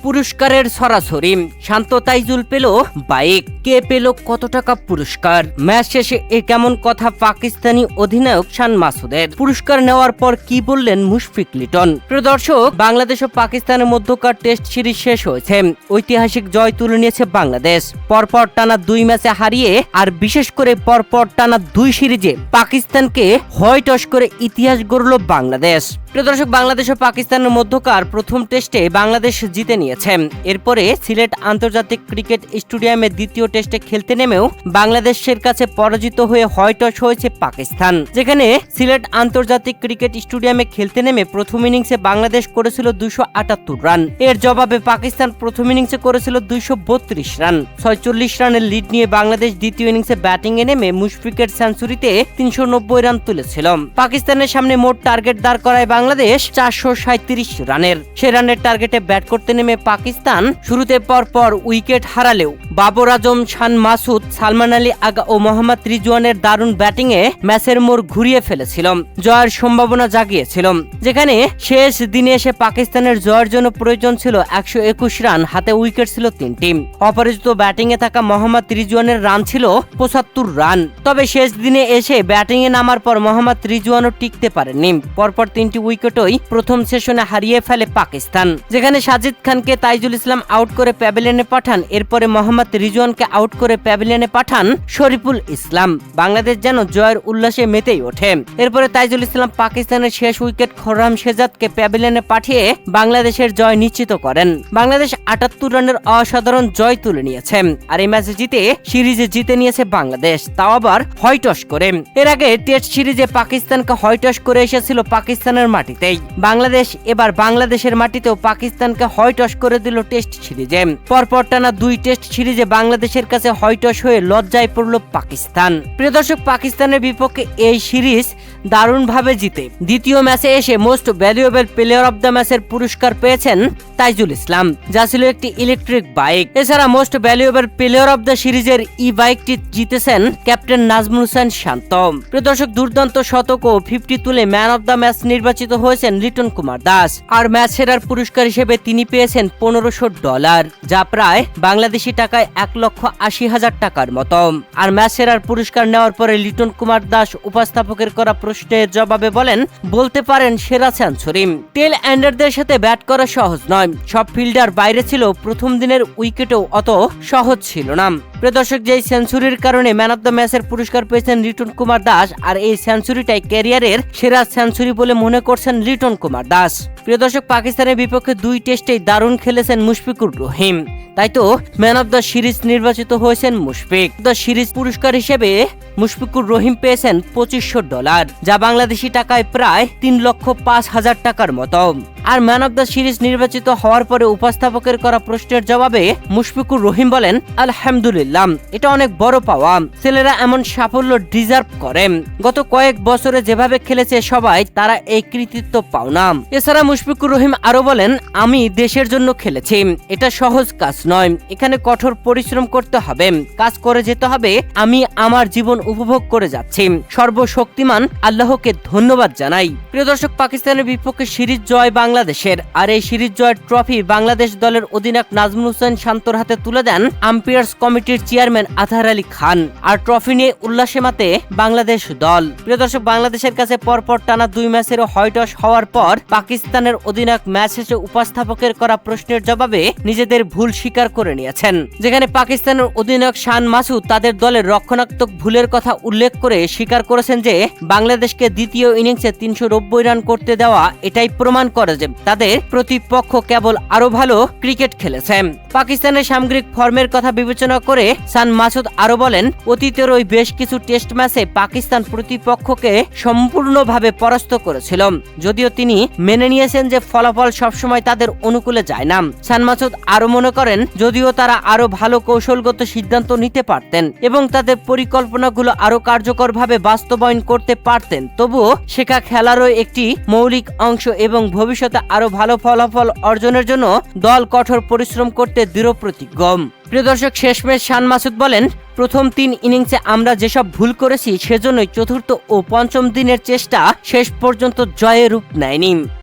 পুরস্কারের সরাসরি শান্ত তাইজুল পেল বাইক, কে পেল কত টাকা পুরস্কার? ম্যাচ শেষে এ কেমন কথা পাকিস্তানি অধিনায়ক শান মাসুদের। পুরস্কার নেওয়ার পর কি বললেন মুশফিক লিটন? প্রিয় দর্শক, বাংলাদেশ ও পাকিস্তানের মধ্যকার টেস্ট সিরিজ শেষ হয়েছে। ঐতিহাসিক জয় তুলে নিয়েছে বাংলাদেশ। পরপর টানা 2 ম্যাচে হারিয়ে আর বিশেষ করে পরপর টানা 2 সিরিজে পাকিস্তানকে হোয়াইট ওয়াশ করে ইতিহাস গড়ল বাংলাদেশ। প্রিয় দর্শক, বাংলাদেশ ও পাকিস্তানের মধ্যকার প্রথম টেস্টে বাংলাদেশ জিতে নিয়েছে। এরপরে সিলেট আন্তর্জাতিক ক্রিকেট স্টেডিয়ামে দ্বিতীয় টেস্টে খেলতে নেমেও বাংলাদেশের কাছে পরাজিত হয়ে হোয়াইট ওয়াশ হয়েছে পাকিস্তান। যেখানে সিলেট আন্তর্জাতিক ক্রিকেট স্টেডিয়ামে খেলতে নেমে প্রথম ইনিংসে বাংলাদেশ করেছিল 278 রান। এর জবাবে পাকিস্তান প্রথম ইনিংসে করেছিল 232 রান। 46 রানের লিড নিয়ে বাংলাদেশ দ্বিতীয় ইনিংসে ব্যাটিং এ নেমে মুশফিকের সেঞ্চুরিতে 390 রান তুলেছিল। পাকিস্তানের সামনে মোট টার্গেট দাঁড় করায় বাংলাদেশ 437 রানের। সে রানের টার্গেটে ব্যাট করতে নেমে পাকিস্তান শুরুতে পরপর উইকেট হারালেও বাবর আজম, শান মাসুদ, সালমান আলী আগা ও মোহাম্মদ রিজওয়ানের দারুণ ব্যাটিং এ ম্যাচের মোড় ঘুরিয়ে ফেলেছিল, জয়ের সম্ভাবনা জাগিয়েছিল। যেখানে শেষ দিনে এসে পাকিস্তানের জয়ের জন্য প্রয়োজন ছিল 121 রান, হাতে উইকেট ছিল 3টি। অপরাজিত ব্যাটিং এ থাকা মোহাম্মদ রিজওয়ানের রান ছিল 75 রান। তবে শেষ দিনে এসে ব্যাটিং এ নামার পর মোহাম্মদ রিজওয়ানও টিকতে পারেননি। পরপর 3টি উইকেটই প্রথম সেশনে হারিয়ে ফেলে পাকিস্তান। যেখানে সাজিদ খানকে তাইজুল ইসলাম আউট করে প্যাভিলিয়নে পাঠান। এরপরে মোহাম্মদ রিজওয়ানকে আউট করে প্যাভিলিয়নে পাঠান শরীফুল ইসলাম। বাংলাদেশ যেন জয়ের উল্লাসে মেতেই ওঠে। এরপরে তাইজুল ইসলাম পাকিস্তানের শেষ উইকেট খোররাম শেহজাদকে প্যাভিলিয়নে পাঠিয়ে বাংলাদেশের জয় নিশ্চিত করেন। বাংলাদেশ 78 রানের অসাধারণ জয় তুলে নিয়েছে। আর এই ম্যাচে জিতে সিরিজে জিতে নিয়েছে বাংলাদেশ, তাও আবার হোয়াইট ওয়াশ করে। এর আগে টেস্ট সিরিজে পাকিস্তানকে হোয়াইট ওয়াশ করে এসেছিল পাকিস্তানের মাটিতেই। বাংলাদেশ এবার বাংলাদেশের মাটিতেও পাকিস্তানকে হোয়াইট ওয়াশ করে দিল টেস্ট সিরিজে। পরপর টানা 2 টেস্ট সিরিজে বাংলাদেশের কাছে হোয়াইট ওয়াশ হয়ে লজ্জায় পড়ল পাকিস্তান। প্রিয় দর্শক, পাকিস্তানের বিপক্ষে এই সিরিজ দারুণভাবে জিতে দ্বিতীয় ম্যাচে এসে most valuable player of the ম্যাচের পুরস্কার পেয়েছেন তাইজুল ইসলাম, যা ছিল একটি ইলেকট্রিক বাইক। এছাড়া most valuable player of the সিরিজের বাইকটি জিতেছেন ক্যাপ্টেন নাজমুল হোসেন শান্ত। প্রিয় দর্শক, দুর্দান্ত শতক ও 50 তুলে ম্যান অব দ্য ম্যাচ নির্বাচিত হয়েছেন লিটন কুমার দাস। আর ম্যাচ সেরার পুরস্কার হিসেবে তিনি পেয়েছেন $1500, যা প্রায় বাংলাদেশি টাকায় 1,80,000 টাকার মতো। আর ম্যাচ সেরার পুরস্কার নেওয়ার পরে লিটন কুমার দাস উপস্থাপকের করা প্রশ্নের জবাবে বলেন, বলতে পারেন সেরা সেঞ্চুরি। টেল এন্ডারদের সাথে ব্যাট করা সহজ নয়। সব ফিল্ডার বাইরে ছিল, প্রথম দিনের উইকেটও অত সহজ ছিল না। প্রিয় দর্শক, যেই সেঞ্চুরির কারণে ম্যান অব দ্য ম্যাচের পুরস্কার পেয়েছেন লিটন কুমার দাস। আর এই সেঞ্চুরিটাই ক্যারিয়ারের সেরা সেঞ্চুরি বলে মনে করছেন লিটন কুমার দাস। প্রিয় দর্শক, পাকিস্তানের বিপক্ষে 2 টেস্টেই দারুণ খেলেছেন মুশফিকুর রহিম। তাই তো ম্যান অব দ্য সিরিজ নির্বাচিত হয়েছেন মুশফিক। দ্য সিরিজ পুরস্কার হিসেবে মুশফিকুর রহিম পেয়েছেন $2500, যা বাংলাদেশি টাকায় প্রায় 3,05,000 টাকার মতো। আর ম্যান অব দ্য সিরিজ নির্বাচিত হওয়ার পরে উপস্থাপকের করা প্রশ্নের জবাবে মুশফিকুর রহিম বলেন, আলহামদুলিল্লাহ, এটা অনেক বড় পাওয়া। ছেলেরা এমন সাফল্য ডিজার্ভ করে। গত কয়েক বছরে যেভাবে খেলেছে সবাই, তারা এই কৃতিত্ব পাও না। এছাড়া মুশফিকুর রহিম আরো বলেন, আমি দেশের জন্য খেলেছি। এটা সহজ কাজ নয়, এখানে কঠোর পরিশ্রম করতে হবে, কাজ করে যেতে হবে। আমি আমার জীবন উপভোগ করে যাচ্ছি। সর্বশক্তিমান আল্লাহকে ধন্যবাদ জানাই। প্রিয় দর্শক, পাকিস্তানের বিপক্ষে সিরিজ জয় বাংলাদেশের। আর এই সিরিজ জয়ের ট্রফি বাংলাদেশ দলের অধিনায়ক নাজমুল হোসেন শান্তর হাতে তুলে দেন আম্পায়ার্স কমিটির চেয়ারম্যান আজহার আলী খান। আর ট্রফি নিয়ে উল্লাসে মাতে বাংলাদেশ দল। প্রিয় দর্শক, বাংলাদেশের কাছে পরপর টানা 2 ম্যাচের হোয়াইট ওয়াশ হওয়ার পর পাকিস্তানের অধিনায়ক ম্যাচ শেষে উপস্থাপকের করা প্রশ্নের জবাবে নিজেদের ভুল স্বীকার করে নিয়েছেন। যেখানে পাকিস্তানের অধিনায়ক শান মাসুদ তাদের দলের রক্ষণাত্মক ভুলের কথা উল্লেখ করে স্বীকার করেছেন যে বাংলাদেশকে দ্বিতীয় ইনিংসে 390 রান করতে দেওয়া এটাই প্রমাণ করে যে তাদের প্রতিপক্ষ কেবল আরো ভালো ক্রিকেট খেলেছে। পাকিস্তানের সামগ্রিক ফর্মের কথা বিবেচনা করে শান মাসুদ আরো বলেন, অতীতের ওই বেশ কিছু টেস্ট ম্যাচে পাকিস্তান প্রতিপক্ষকে সম্পূর্ণভাবে পরাস্ত করেছিল। যদিও তিনি মেনে নিয়েছেন যে ফলাফল সবসময় তাদের অনুকূলে যায় না। শান মাসুদ আরো মনে করেন, যদিও তারা আরো ভালো কৌশলগত সিদ্ধান্ত নিতে পারতেন এবং তাদের পরিকল্পনাগুলো আরো কার্যকরভাবে বাস্তবায়ন করতে পারতেন, তবুও শেখা খেলারও একটি মৌলিক অংশ এবং ভবিষ্যতে আরো ভালো ফলাফল অর্জনের জন্য দল কঠোর পরিশ্রম করতে দৃঢ় প্রতিজ্ঞ। প্রিয় দর্শক, শেষমেশ শান মাসুদ বলেন, প্রথম 3 ইনিংসে আমরা যেসব ভুল করেছি সেজন্যই চতুর্থ ও পঞ্চম দিনের চেষ্টা শেষ পর্যন্ত জয়ের রূপ নেয়নি।